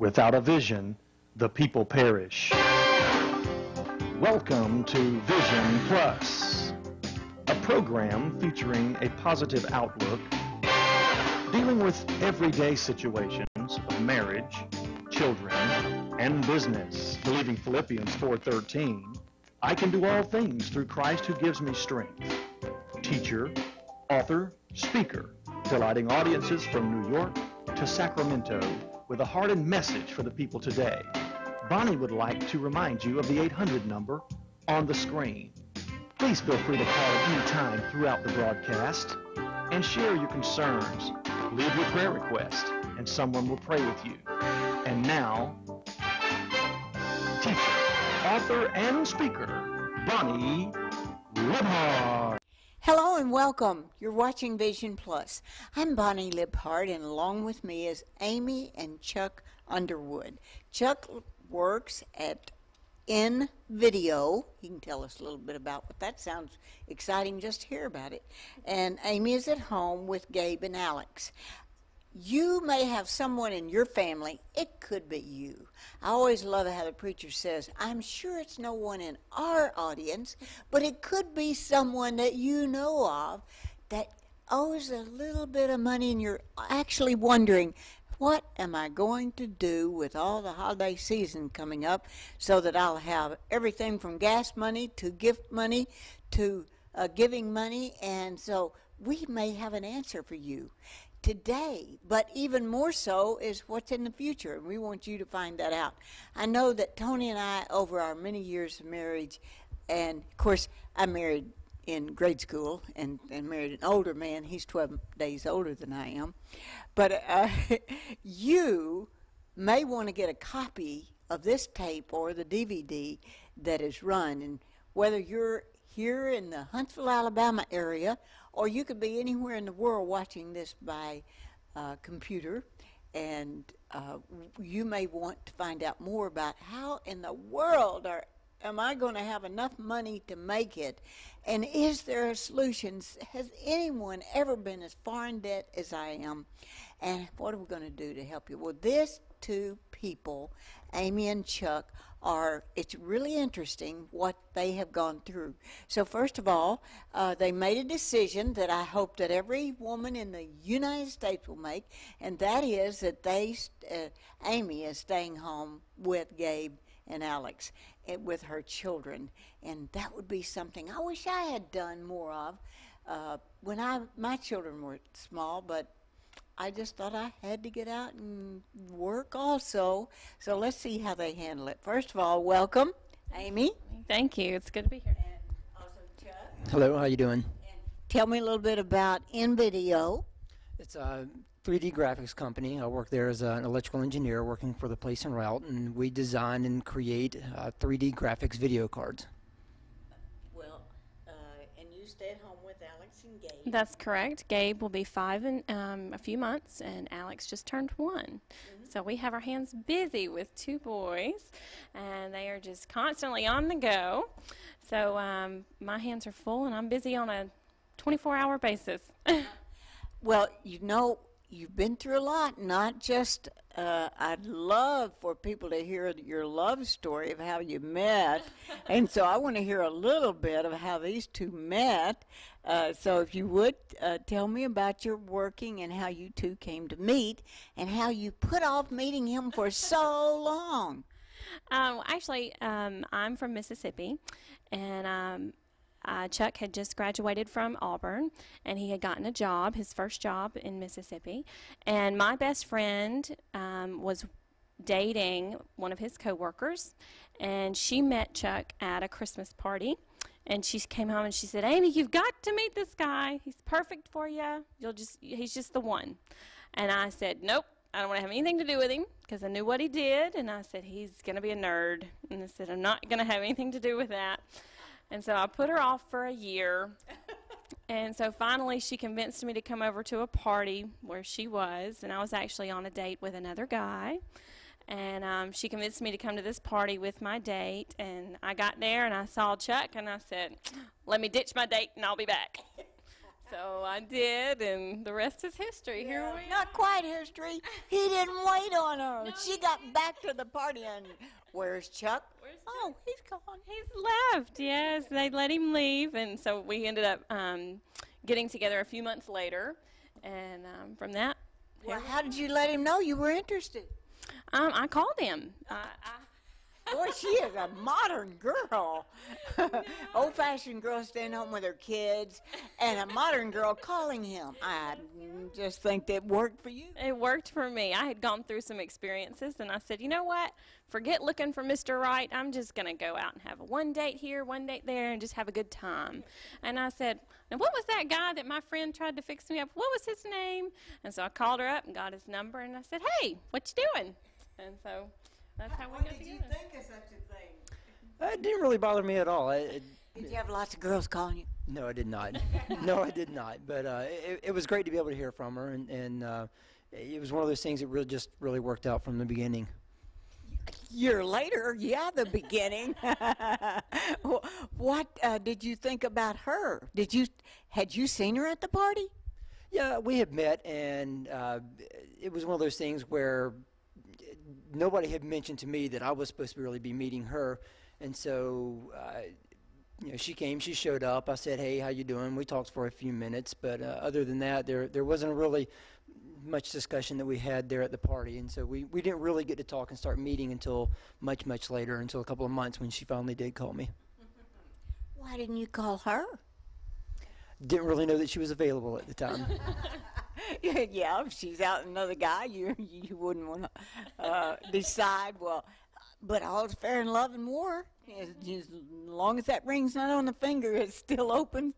Without a vision, the people perish. Welcome to Vision Plus, a program featuring a positive outlook, dealing with everyday situations of marriage, children, and business. Believing Philippians 4:13, I can do all things through Christ who gives me strength. Teacher, author, speaker, delighting audiences from New York to Sacramento with a heart and message for the people today. Bonnie would like to remind you of the 800 number on the screen. Please feel free to call at any time throughout the broadcast and share your concerns. Leave your prayer request and someone will pray with you. And now, teacher, author, and speaker, Bonnie Libhart. Hello and welcome. You're watching Vision Plus. I'm Bonnie Libhart, and along with me is Amy and Chuck Underwood. Chuck works at In Video. He can tell us a little bit about what that sounds exciting just to hear about it. And Amy is at home with Gabe and Alex. You may have someone in your family. It could be you. I always love how the preacher says, I'm sure it's no one in our audience, but it could be someone that you know of that owes a little bit of money and you're actually wondering, what am I going to do with all the holiday season coming up so that I'll have everything from gas money to gift money to giving money? And so we may have an answer for you today, but even more so is what's in the future, and we want you to find that out. I know that Tony and I, over our many years of marriage, and of course I married in grade school and married an older man. He's 12 days older than I am, but you may want to get a copy of this tape or the DVD that is run, and whether you're here in the Huntsville, Alabama area, or you could be anywhere in the world watching this by computer, and you may want to find out more about how in the world am I going to have enough money to make it, and is there a solution? Has anyone ever been as far in debt as I am, and what are we going to do to help you? Well, these two people, Amy and Chuck, it's really interesting what they have gone through. So first of all, they made a decision that I hope that every woman in the United States will make, and that is that Amy is staying home with Gabe and Alex with her children, and that would be something I wish I had done more of when my children were small, but I just thought I had to get out and work also. So let's see how they handle it. First of all, welcome, Amy. Thank you. It's good to be here. And also Chuck. Hello, how you doing? And tell me a little bit about In Video. It's a 3D graphics company. I work there as an electrical engineer working for the place and route, and we design and create 3D graphics video cards. Well, and you stay at home with Alex and Gabe. That's correct. Gabe will be 5 in a few months, and Alex just turned 1. Mm-hmm. So we have our hands busy with 2 boys, and they are just constantly on the go. So my hands are full, and I'm busy on a 24-hour basis. Well, you know, you've been through a lot, not just, I'd love for people to hear your love story of how you met, and so I want to hear a little bit of how these two met. So if you would, tell me about your working and how you two came to meet and how you put off meeting him for so long. Actually, I'm from Mississippi, and Chuck had just graduated from Auburn, and he had gotten a job, his first job in Mississippi. And my best friend was dating one of hhis coworkers, and she met Chuck at a Christmas party. And she came home and she said, Amy, you've got to meet this guy. He's perfect for you. He's just the one. And I said, nope, I don't want to have anything to do with him, because I knew what he did. And I said, he's going to be a nerd. And I said, I'm not going to have anything to do with that. And so I put her off for a year. And so finally she convinced me to come over to a party where she was, and I was actually on a date with another guy. And she convinced me to come to this party with my date, and I got there and I saw Chuck, and I said, let me ditch my date and I'll be back. So I did, and the rest is history. Here we are. Not quite history. He didn't wait on her. She got back to the party, and where's Chuck? Oh, he's gone. He's left, yes. They let him leave, and so we ended up getting together a few months later, and from that. Well, how did you let him know you were interested? I called him. Boy, she is a modern girl. Old-fashioned girl staying home with her kids, and a modern girl calling him. I just think that worked for you. It worked for me. I had gone through some experiences, and I said, you know what? Forget looking for Mr. Right. I'm just going to go out and have one date here, one date there, and just have a good time. And I said, now what was that guy that my friend tried to fix me up? What was his name? And so I called her up and got his number, and I said, hey, what you doing? And so that's how we got together. What did you think of such a thing? It didn't really bother me at all. Did you have lots of girls calling you? No, I did not. No, I did not. But it was great to be able to hear from her, and it was one of those things that really worked out from the beginning. A year later, yeah, the beginning. What did you think about her? Had you seen her at the party? Yeah, we had met, and it was one of those things where nobody had mentioned to me that I was supposed to really be meeting her, and so she came, she showed up. I said, hey, how you doing? We talked for a few minutes, but other than that, there wasn't really much discussion that we had there at the party, and so we didn't really get to talk and start meeting until much later, until a couple of months when she finally did call me. Why didn't you call her? Didn't really know that she was available at the time. Yeah, if she's out with another guy, you wouldn't want to decide, well, but all's fair in love and war. As long as that ring's not on the finger, it's still open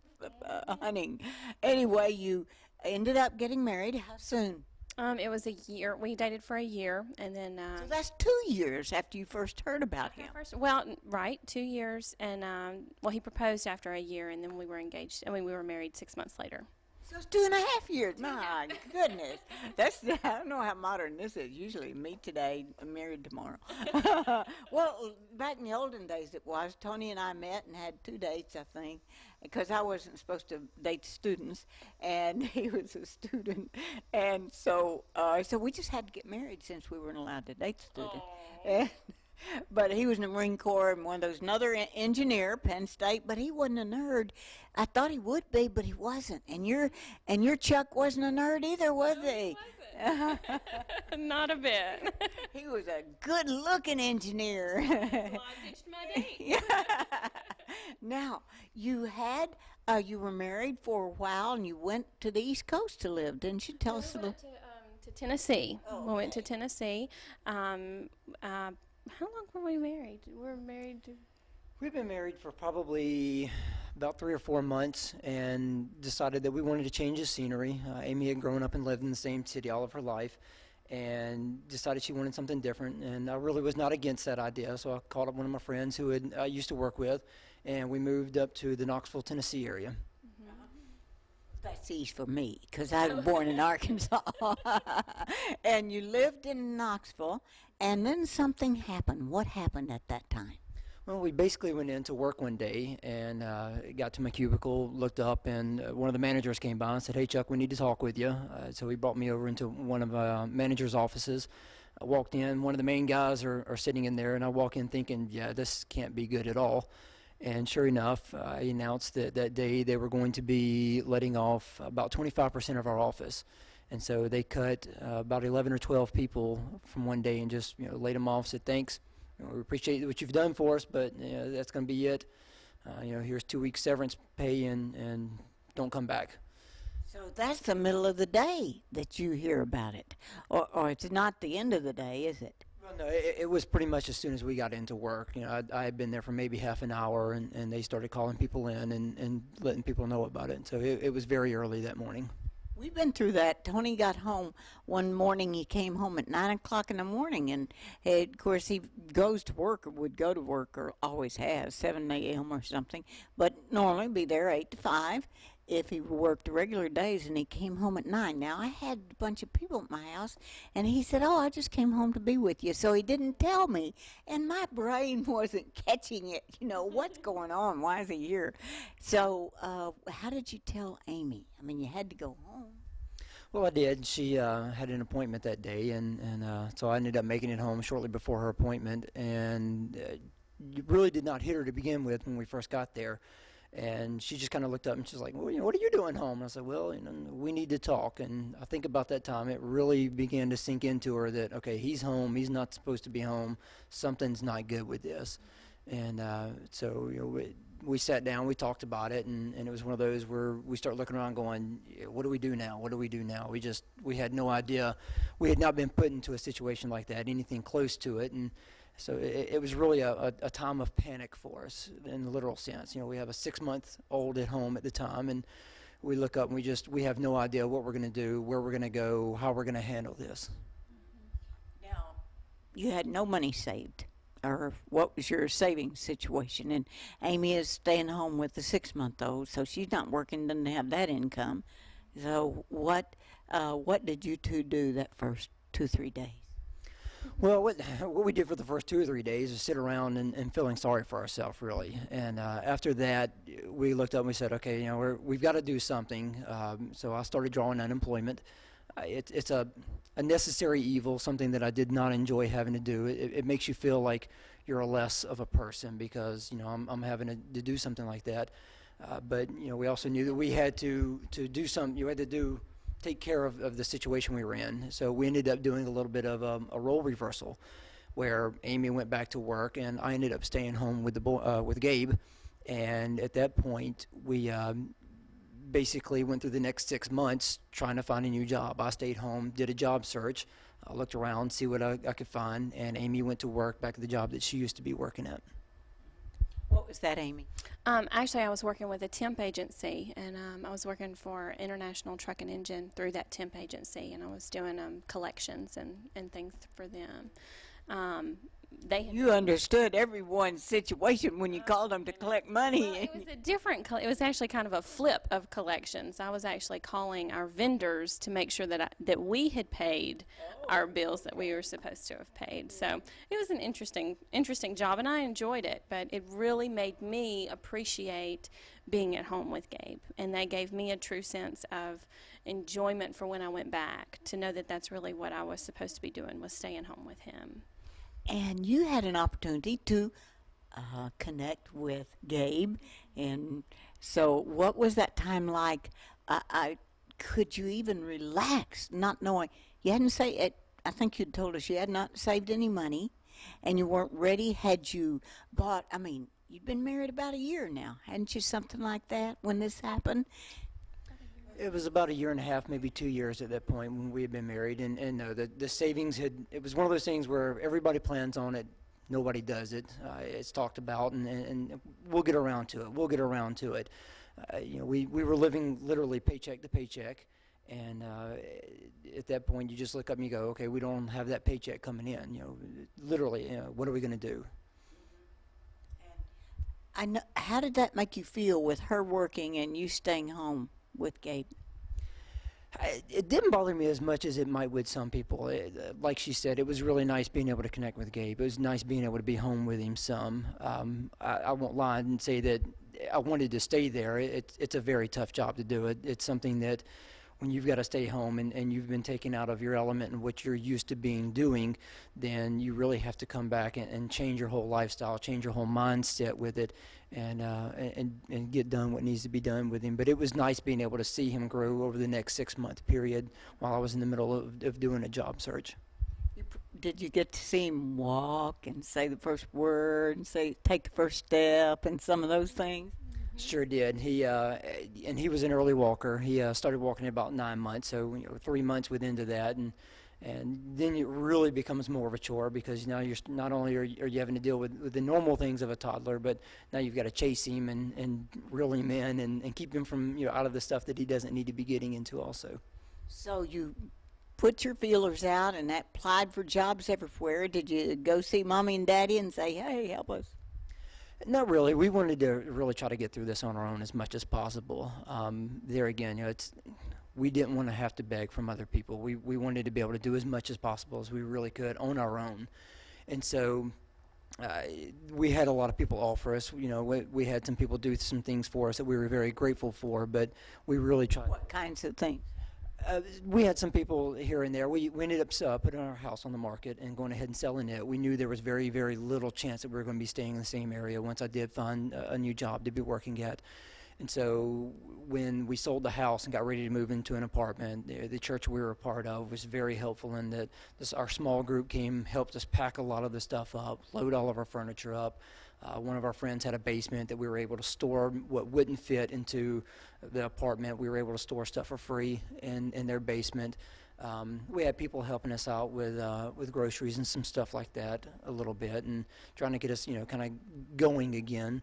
hunting. Anyway, you ended up getting married. How soon? It was a year. We dated for a year, and then. So that's 2 years after you first heard about him. Right, 2 years, and he proposed after a year, and then we were engaged. I mean, we were married 6 months later. So it's 2.5 years. My goodness. I don't know how modern this is. Usually me today, married tomorrow. Well, back in the olden days it was. Tony and I met and had 2 dates, I think, because I wasn't supposed to date students, and he was a student. And so we just had to get married since we weren't allowed to date students. But he was in the Marine Corps and one of those, another engineer, Penn State, but he wasn't a nerd. I thought he would be, but he wasn't. And your Chuck wasn't a nerd either, was he? He wasn't. Not a bit. He was a good-looking engineer. Well, I ditched my date. Now, you were married for a while, and you went to the East Coast to live, didn't you? Tell us a little. To Tennessee. Oh, We went to Tennessee. How long were we married? We've been married for probably about 3 or 4 months, and decided that we wanted to change the scenery. Amy had grown up and lived in the same city all of her life, and decided she wanted something different, and I really was not against that idea, so I called up one of my friends who I used to work with, and we moved up to the Knoxville, Tennessee area. That's east for me, because I was born in Arkansas. And you lived in Knoxville, and then something happened. What happened at that time? Well, we basically went into work one day, and got to my cubicle, looked up, and one of the managers came by and said, hey, Chuck, we need to talk with you. So he brought me over into one of the manager's offices. I walked in. One of the main guys are sitting in there, and I walk in thinking, yeah, this can't be good at all. And sure enough, he announced that that day they were going to be letting off about 25% of our office. And so they cut about 11 or 12 people from one day and just laid them off, said thanks. We appreciate what you've done for us, but that's going to be it. Here's 2 weeks severance pay and don't come back. So that's the middle of the day that you hear about it. Or it's not the end of the day, is it? Well, no, it was pretty much as soon as we got into work. I had been there for maybe half an hour, and they started calling people in and letting people know about it. So it was very early that morning. We've been through that. Tony got home one morning. He came home at 9 o'clock in the morning, and of course he goes to work or would go to work or always has, 7 a.m. or something, but normally be there 8 to 5. if he worked regular days and he came home at 9. Now, I had a bunch of people at my house, and he said, "Oh, I just came home to be with you." So he didn't tell me, and my brain wasn't catching it. You know, what's going on? Why is he here? So how did you tell Amy? I mean, you had to go home. Well, I did. She had an appointment that day, and so I ended up making it home shortly before her appointment, and really did not hit her to begin with when we first got there. And she just kind of looked up and she's like, "Well, what are you doing home?" And I said, "Well, we need to talk." And I think about that time, it really began to sink into her that, okay, he's home. He's not supposed to be home. Something's not good with this. And so we sat down, we talked about it, and it was one of those where we start looking around going, what do we do now? What do we do now? We had no idea. We had not been put into a situation like that, anything close to it. And so it was really a time of panic for us in the literal sense. We have a 6-month-old at home at the time, and we look up and we have no idea what we're going to do, where we're going to go, how we're going to handle this. Now, you had no money saved, or what was your saving situation? And Amy is staying home with the 6-month-old, so she's not working, doesn't have that income. So what did you two do that first 2-3 days? Well, what we did for the first 2 or 3 days is sit around and feeling sorry for ourselves, really. And after that, we looked up and we said, okay, we've got to do something. So I started drawing unemployment. It's a necessary evil, something that I did not enjoy having to do. It makes you feel like you're a less of a person because I'm having to do something like that. But we also knew that we had to do something. You had to take care of the situation we were in. So we ended up doing a little bit of a role reversal, where Amy went back to work and I ended up staying home with with Gabe. And at that point, we basically went through the next 6 months trying to find a new job. I stayed home, did a job search, looked around, see what I could find, and Amy went to work back at the job that she used to be working at. What was that, Amy? Actually, I was working with a temp agency, and I was working for International Truck and Engine through that temp agency, and I was doing collections and things for them. You understood everyone's situation when you called them to collect money. Well, it was a different. It was actually kind of a flip of collections. I was actually calling our vendors to make sure that we had paid our bills that we were supposed to have paid. So it was an interesting job, and I enjoyed it. But it really made me appreciate being at home with Gabe, and that gave me a true sense of enjoyment for when I went back, to know that that's really what I was supposed to be doing, was staying home with him. And you had an opportunity to connect with Gabe, and so what was that time like? Could you even relax, not knowing you hadn't saved it? I think you'd told us you had not saved any money, and you weren't ready. Had you bought? I mean, you'd been married about a year now, hadn't you? Something like that when this happened. It was about 1.5 years, maybe 2 years at that point when we had been married, and no, the savings it was one of those things where everybody plans on it, nobody does it. It's talked about, and we'll get around to it. We were living literally paycheck to paycheck, and at that point you just look up and you go, okay, we don't have that paycheck coming in. Literally, what are we going to do? I know. How did that make you feel with her working and you staying home with Gabe? It didn't bother me as much as it might with some people. Like she said, it was really nice being able to connect with Gabe. It was nice being able to be home with him some. I won't lie and say that I wanted to stay there. It's a very tough job to do. It's something that when you've got to stay home and you've been taken out of your element and what you're used to doing, then you really have to come back and change your whole lifestyle, change your whole mindset with it, and get done what needs to be done with him. But it was nice being able to see him grow over the next 6-month period while I was in the middle of doing a job search. Did you get to see him walk and say the first word and take the first step and some of those things? Sure did. And he was an early walker. He started walking at about 9 months, so 3 months within to that, and then it really becomes more of a chore, because now you're not only are you having to deal with the normal things of a toddler, but now you've got to chase him and reel him in and keep him from out of the stuff that he doesn't need to be getting into also. So you put your feelers out and applied for jobs everywhere. Did you go see Mommy and Daddy and say, hey, help us? Not really. We wanted to really try to get through this on our own as much as possible. There again, we didn't want to have to beg from other people. We wanted to be able to do as much as possible as we really could on our own. And so we had a lot of people offer us. We had some people do some things for us that we were very grateful for, but we really tried. What kinds of things? We had some people here and there. We ended up putting our house on the market and going ahead and selling it. We knew there was very, very little chance that we were going to be staying in the same area once I did find a new job to be working at. And so when we sold the house and got ready to move into an apartment, the church we were a part of was very helpful in that our small group helped us pack a lot of the stuff up, load all of our furniture up. One of our friends had a basement that we were able to store what wouldn't fit into the apartment. We were able to store stuff for free in their basement. We had people helping us out with groceries and some stuff like that a little bit, and trying to get us, kind of going again.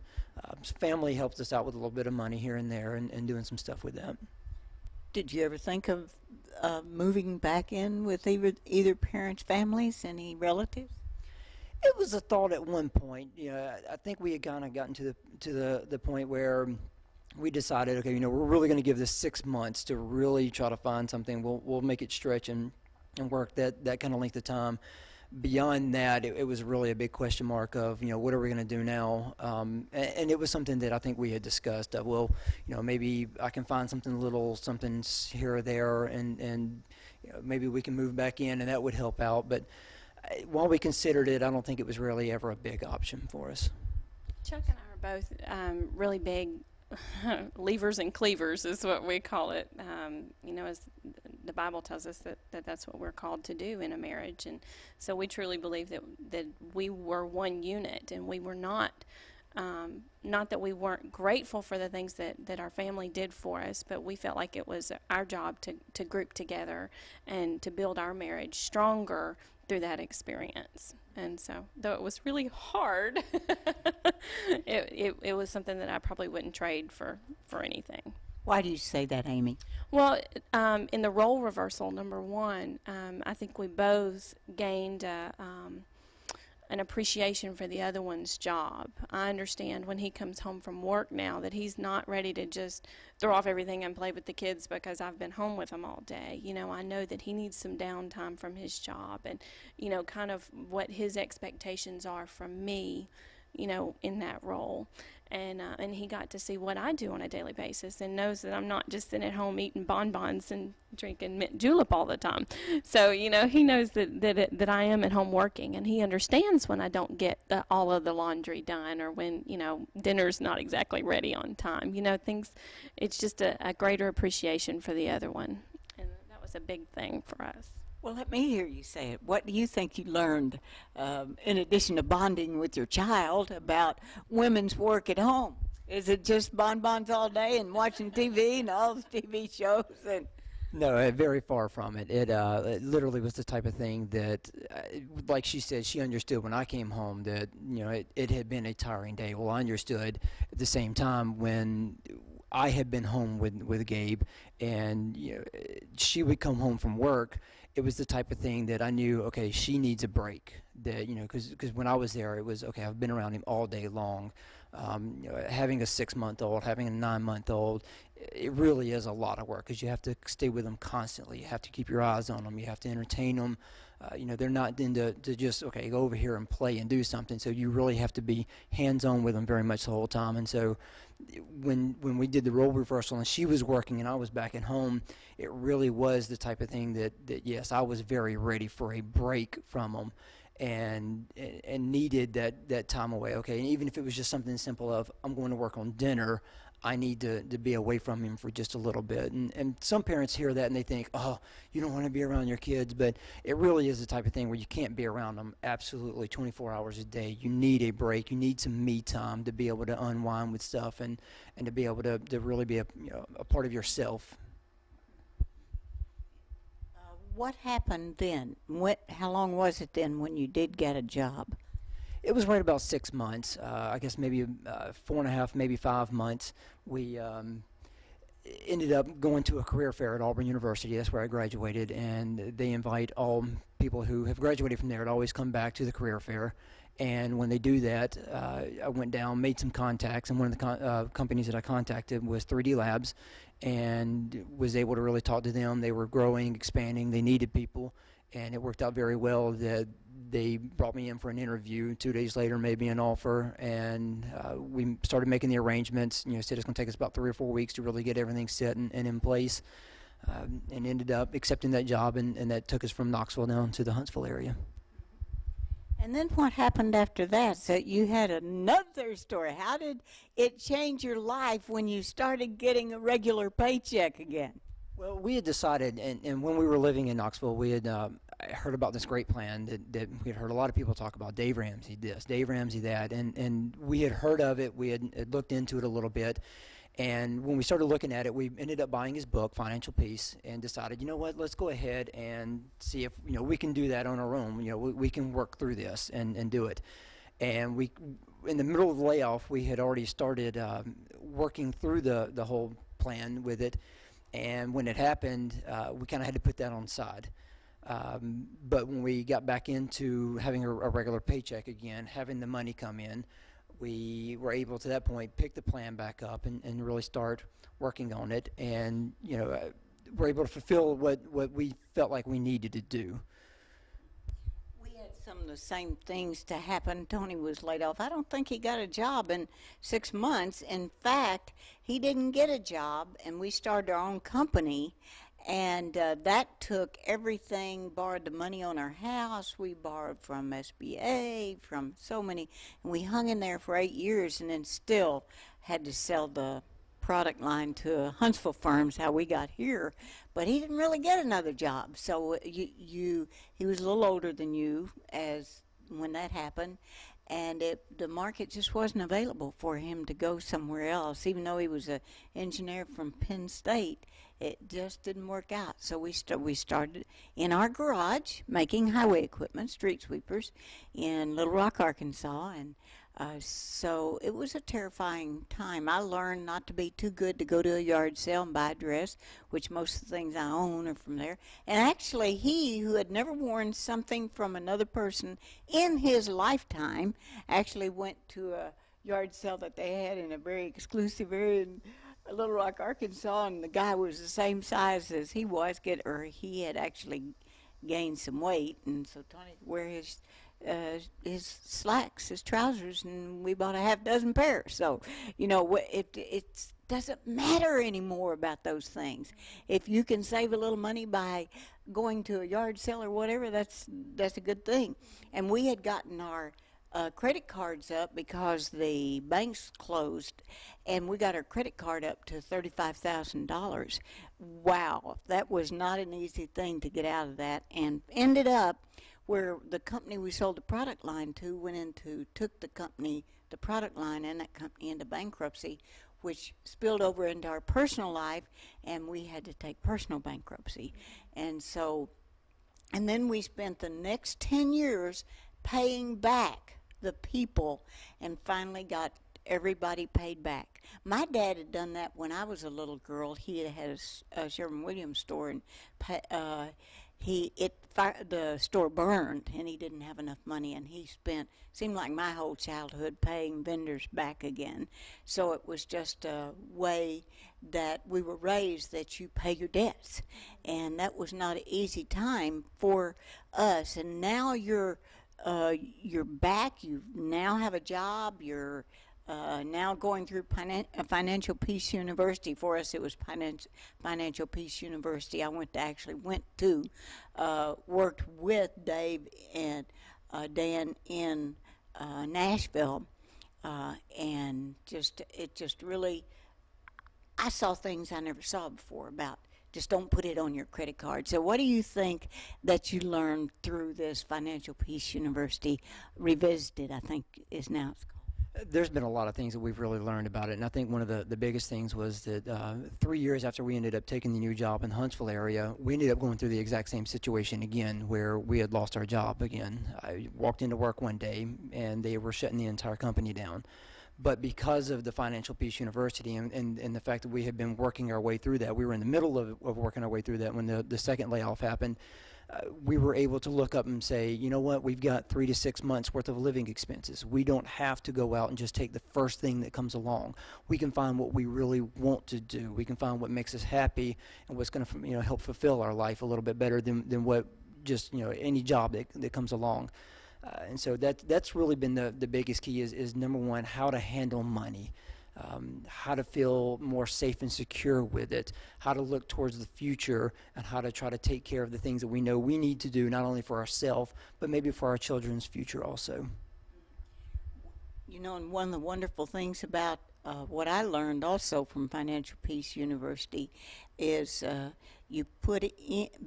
Family helped us out with a little bit of money here and there, and doing some stuff with them. Did you ever think of moving back in with either parents' families, any relatives? It was a thought at one point. I think we had kind of gotten to the point where we decided, okay, we're really going to give this 6 months to really try to find something. We'll make it stretch and work that kind of length of time. Beyond that, it was really a big question mark of, what are we going to do now? And it was something that I think we had discussed of, well, maybe I can find something here or there, and maybe we can move back in, and that would help out. But while we considered it, I don't think it was really ever a big option for us. Chuck and I are both really big levers and cleavers is what we call it. As the Bible tells us that's what we're called to do in a marriage. And so we truly believe that we were one unit, and we were not that we weren't grateful for the things that our family did for us, but we felt like it was our job to group together and to build our marriage stronger through that experience. And so, though it was really hard, it was something that I probably wouldn't trade for anything. Why do you say that, Amy? Well, in the role reversal, number one, I think we both gained an appreciation for the other one's job. I understand when he comes home from work now that he's not ready to just throw off everything and play with the kids because I've been home with him all day. I know that he needs some downtime from his job, and, kind of what his expectations are from me, in that role. And he got to see what I do on a daily basis, and knows that I'm not just sitting at home eating bonbons and drinking mint julep all the time. So, he knows that I am at home working, and he understands when I don't get all of the laundry done, or when, dinner's not exactly ready on time. Things, it's just a greater appreciation for the other one. And that was a big thing for us. Well, let me hear you say it. What do you think you learned, in addition to bonding with your child, about women's work at home? Is it just bonbons all day and watching TV and all the TV shows? No, very far from it. It literally was the type of thing that, like she said, she understood when I came home that, it had been a tiring day. Well, I understood at the same time when I had been home with Gabe, and she would come home from work. It was the type of thing that I knew, okay, she needs a break. That because when I was there, it was okay. I've been around him all day long. Having a 6-month-old, having a 9-month-old, it really is a lot of work because you have to stay with them constantly. You have to keep your eyes on them. You have to entertain them. They're not into to just, okay, go over here and play and do something. So you really have to be hands-on with them very much the whole time. And so when we did the role reversal and she was working and I was back at home, it really was the type of thing that yes, I was very ready for a break from them. And needed that time away. Okay, and even if it was just something simple of, I'm going to work on dinner, I need to be away from him for just a little bit. And some parents hear that and they think, oh, you don't want to be around your kids, but it really is the type of thing where you can't be around them absolutely 24 hours a day. You need a break. You need some me time to be able to unwind with stuff and to be able to really be a part of yourself. What happened then? How long was it then when you did get a job? It was right about 6 months. I guess maybe 4.5, maybe 5 months. ended up going to a career fair at Auburn University. That's where I graduated, and they invite all people who have graduated from there to always come back to the career fair. And when they do that, I went down, made some contacts, and one of the companies that I contacted was 3D Labs, and was able to really talk to them. They were growing, expanding, they needed people, and it worked out very well that they brought me in for an interview. 2 days later, made me an offer, and we started making the arrangements. You know, said it's going to take us about 3 or 4 weeks to really get everything set and in place, and ended up accepting that job, and that took us from Knoxville down to the Huntsville area. And then what happened after that? So you had another story. How did it change your life when you started getting a regular paycheck again? Well, we had decided, and when we were living in Knoxville, we had heard about this great plan that we had heard a lot of people talk about. Dave Ramsey this, Dave Ramsey that, and we had heard of it. We had looked into it a little bit, and when we started looking at it, we ended up buying his book, Financial Peace, and decided, you know what, let's go ahead and see if we can do that on our own. We can work through this and do it. And we, in the middle of the layoff, we had already started working through the whole plan with it. And when it happened, we kind of had to put that on the side. But when we got back into having a regular paycheck again, having the money come in, we were able to that point pick the plan back up and really start working on it. And we're able to fulfill what we felt like we needed to do. We had some of the same things to happen. Tony was laid off. I don't think he got a job in 6 months. In fact, he didn't get a job, and we started our own company. And that took everything, borrowed the money on our house. We borrowed from SBA, from so many. And we hung in there for 8 years and then still had to sell the product line to Huntsville firms, how we got here. But he didn't really get another job. So he was a little older than you as when that happened. And the market just wasn't available for him to go somewhere else. Even though he was an engineer from Penn State, it just didn't work out. So we started in our garage making highway equipment, street sweepers, in Little Rock, Arkansas. And so it was a terrifying time. I learned not to be too good to go to a yard sale and buy a dress, which most of the things I own are from there. And actually, he, who had never worn something from another person in his lifetime, actually went to a yard sale that they had in a very exclusive area in Little Rock, Arkansas, and the guy was the same size as he was, he had actually gained some weight, and so Tony would wear his slacks, his trousers, and we bought a half dozen pairs. So, it doesn't matter anymore about those things. If you can save a little money by going to a yard sale or whatever, that's a good thing. And we had gotten our credit cards up because the banks closed, and we got our credit card up to $35,000. Wow, that was not an easy thing to get out of that, and ended up where the company we sold the product line to took the product line and that company into bankruptcy, which spilled over into our personal life, and we had to take personal bankruptcy. And then we spent the next 10 years paying back the people and finally got everybody paid back. My dad had done that when I was a little girl. He had a Sherwin-Williams store, and the store burned, and he didn't have enough money, and he seemed like my whole childhood paying vendors back again. So it was just a way that we were raised, that you pay your debts, and that was not an easy time for us. And now you're back. You now have a job. You're now going through Financial Peace University. For us, it was Financial Peace University. I worked with Dave and Dan in Nashville, and it just really, I saw things I never saw before about just don't put it on your credit card. So what do you think that you learned through this Financial Peace University Revisited, I think is now it's called? There's been a lot of things that we've really learned about it, and I think one of the biggest things was that 3 years after we ended up taking the new job in the Huntsville area, we ended up going through the exact same situation again, where we had lost our job again. I walked into work one day, and they were shutting the entire company down. But because of the Financial Peace University and the fact that we had been working our way through that, we were in the middle of working our way through that when the second layoff happened, we were able to look up and say, you know what, we've got 3 to 6 months worth of living expenses. We don't have to go out and just take the first thing that comes along. We can find what we really want to do. We can find what makes us happy and what's going to help fulfill our life a little bit better than what just any job that comes along. And so that's really been the biggest key is number one, how to handle money. How to feel more safe and secure with it, how to look towards the future, and how to try to take care of the things that we know we need to do, not only for ourselves, but maybe for our children's future also. And one of the wonderful things about what I learned also from Financial Peace University is you put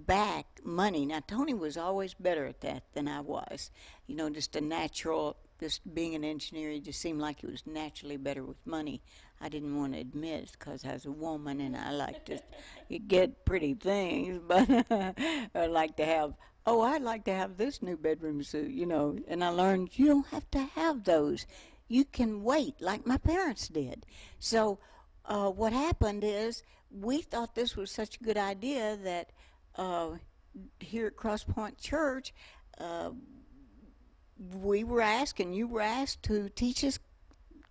back money. Now, Tony was always better at that than I was. Just a natural... Just being an engineer, it just seemed like he was naturally better with money. I didn't want to admit it because I was a woman and I like to get pretty things, but I'd like to have this new bedroom suit, And I learned you don't have to have those. You can wait like my parents did. So what happened is we thought this was such a good idea that here at Cross Point Church, we were asked, and you were asked to teach this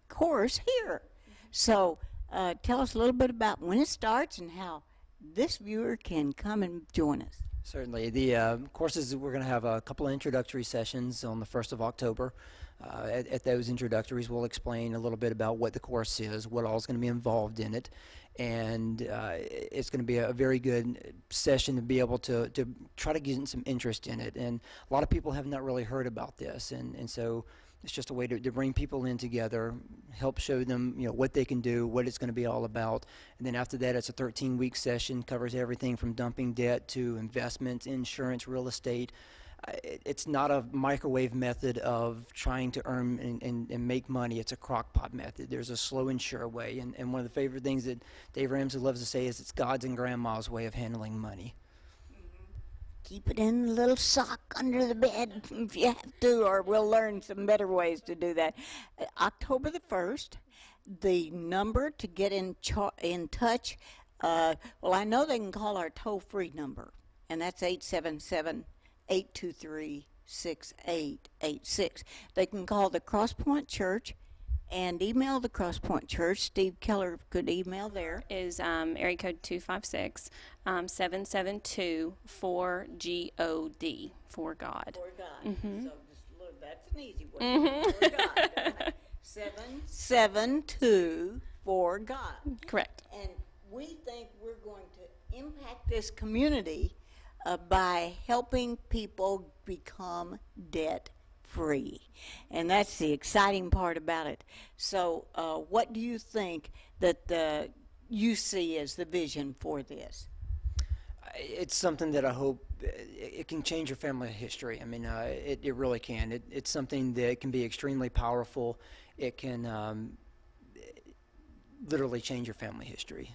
course here. So tell us a little bit about when it starts and how this viewer can come and join us. Certainly. The courses, we're going to have a couple of introductory sessions on the 1st of October. At those introductories, we'll explain a little bit about what the course is, what all is going to be involved in it, and it's going to be a very good session to be able to try to get some interest in it. And a lot of people have not really heard about this, and so it's just a way to bring people in together, help show them what they can do, what it's going to be all about. And then after that, it's a 13-week session, covers everything from dumping debt to investments, insurance, real estate. It's not a microwave method of trying to earn and make money. It's a crock pot method. There's a slow and sure way. And one of the favorite things that Dave Ramsey loves to say is it's God's and Grandma's way of handling money. Keep it in the little sock under the bed if you have to, or we'll learn some better ways to do that. October the 1st, the number to get in touch, well, I know they can call our toll-free number, and that's 877-823-6886. They can call the Cross Point Church and email the Cross Point Church. Steve Keller could email there. Is area code 256-772-4GOD, for God. For God. Mm-hmm. So just look, that's an easy one. Mm-hmm. For God. 772 for God. Correct. And we think we're going to impact this community by helping people become debt-free. And that's the exciting part about it. So what do you think that you see as the vision for this? It's something that I hope it can change your family history. I mean, it really can. It's something that can be extremely powerful. It can literally change your family history.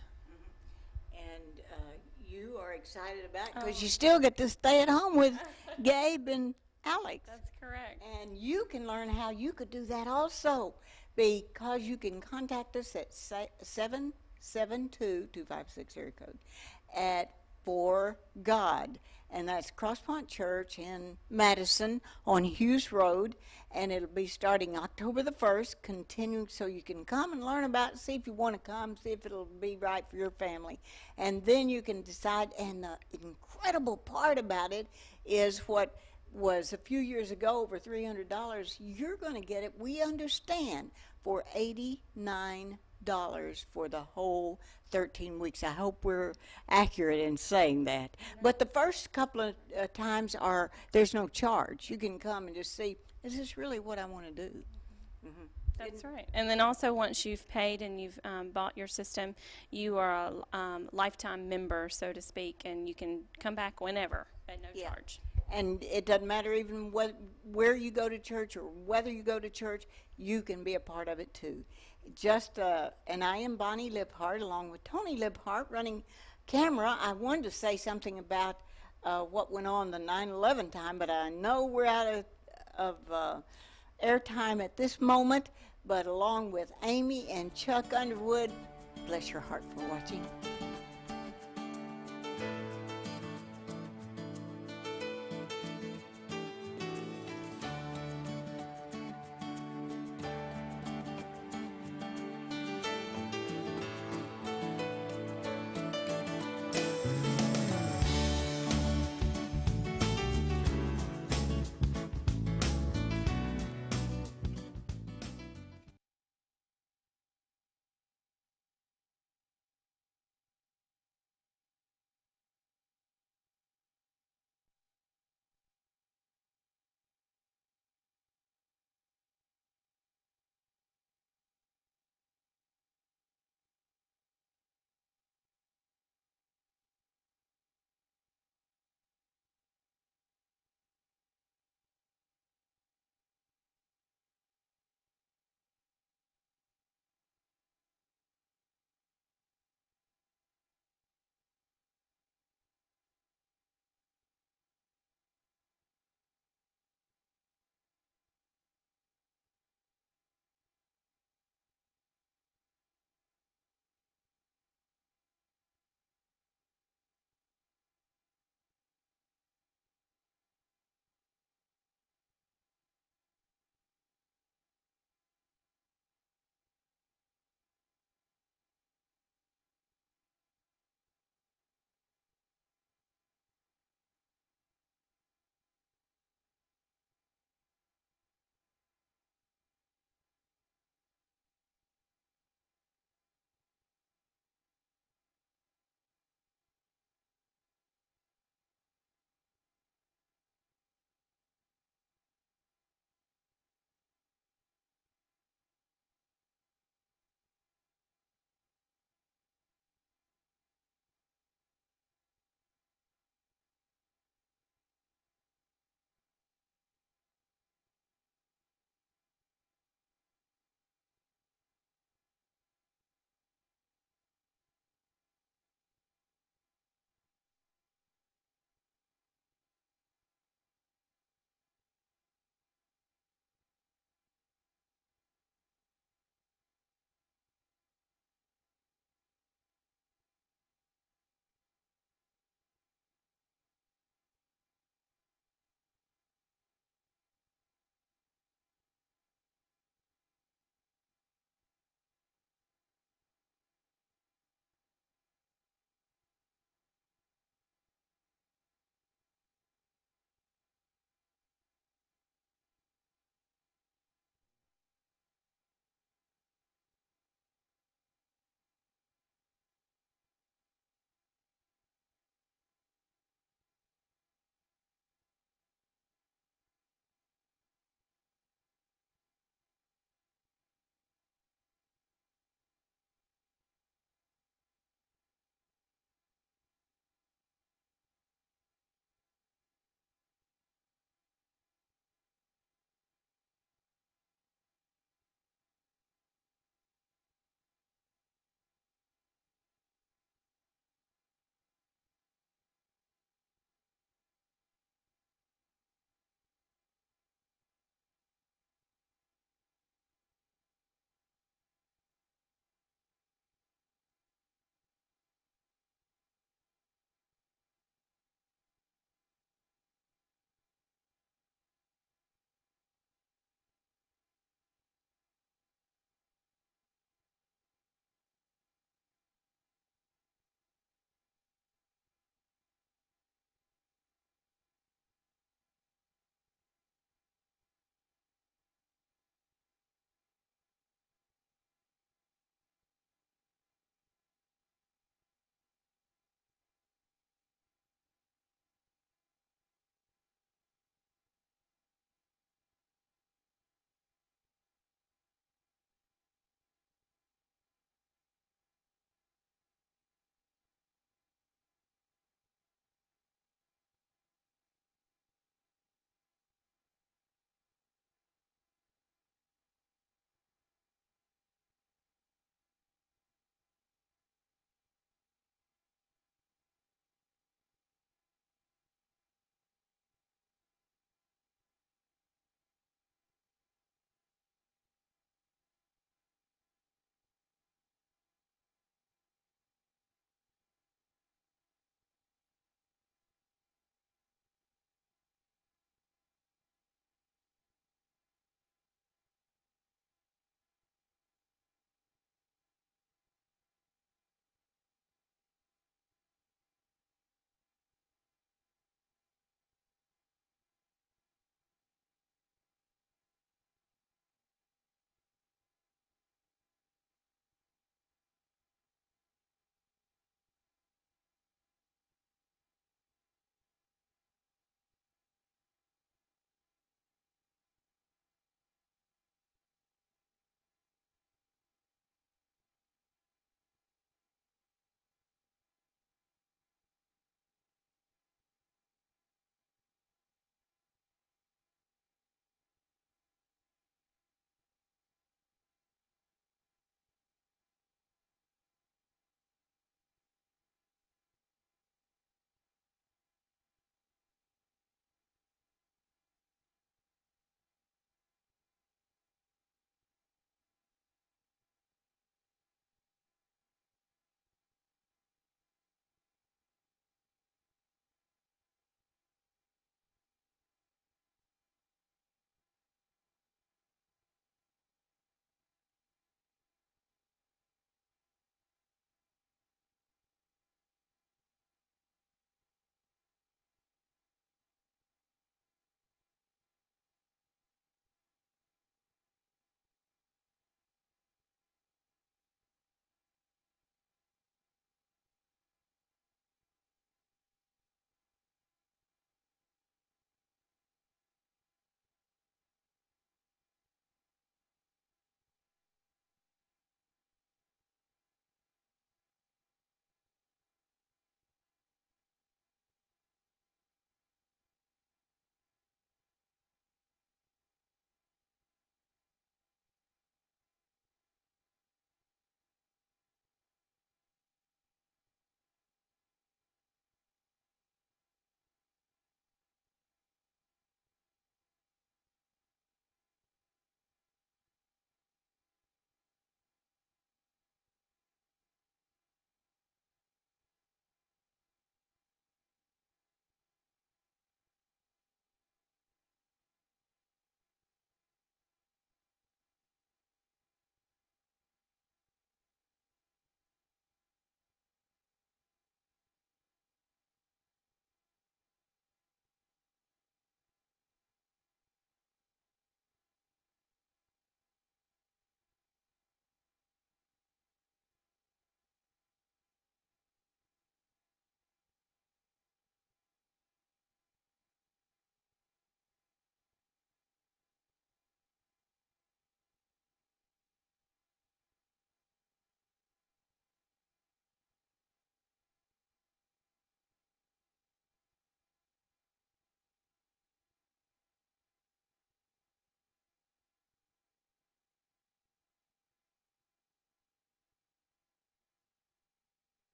You are excited about it because you still get to stay at home with Gabe and Alex. That's correct. And you can learn how you could do that also, because you can contact us at 772-256 area code at For God, and that's Cross Point Church in Madison on Hughes Road, and it'll be starting October the 1st, continuing, so you can come and learn about it, see if you want to come, see if it'll be right for your family, and then you can decide. And the incredible part about it is what was a few years ago over $300, you're going to get it, we understand, for $89 for the whole 13 weeks. I hope we're accurate in saying that. But the first couple of times there's no charge. You can come and just see, is this really what I want to do? Mm-hmm. That's right. And then also once you've paid and you've bought your system, you are a lifetime member, so to speak, and you can come back whenever at no charge. And it doesn't matter even where you go to church or whether you go to church, you can be a part of it too. And I am Bonnie Liphart along with Tony Liphart running camera. I wanted to say something about what went on the 9/11 time, but I know we're out of airtime at this moment. but along with Amy and Chuck Underwood, bless your heart for watching.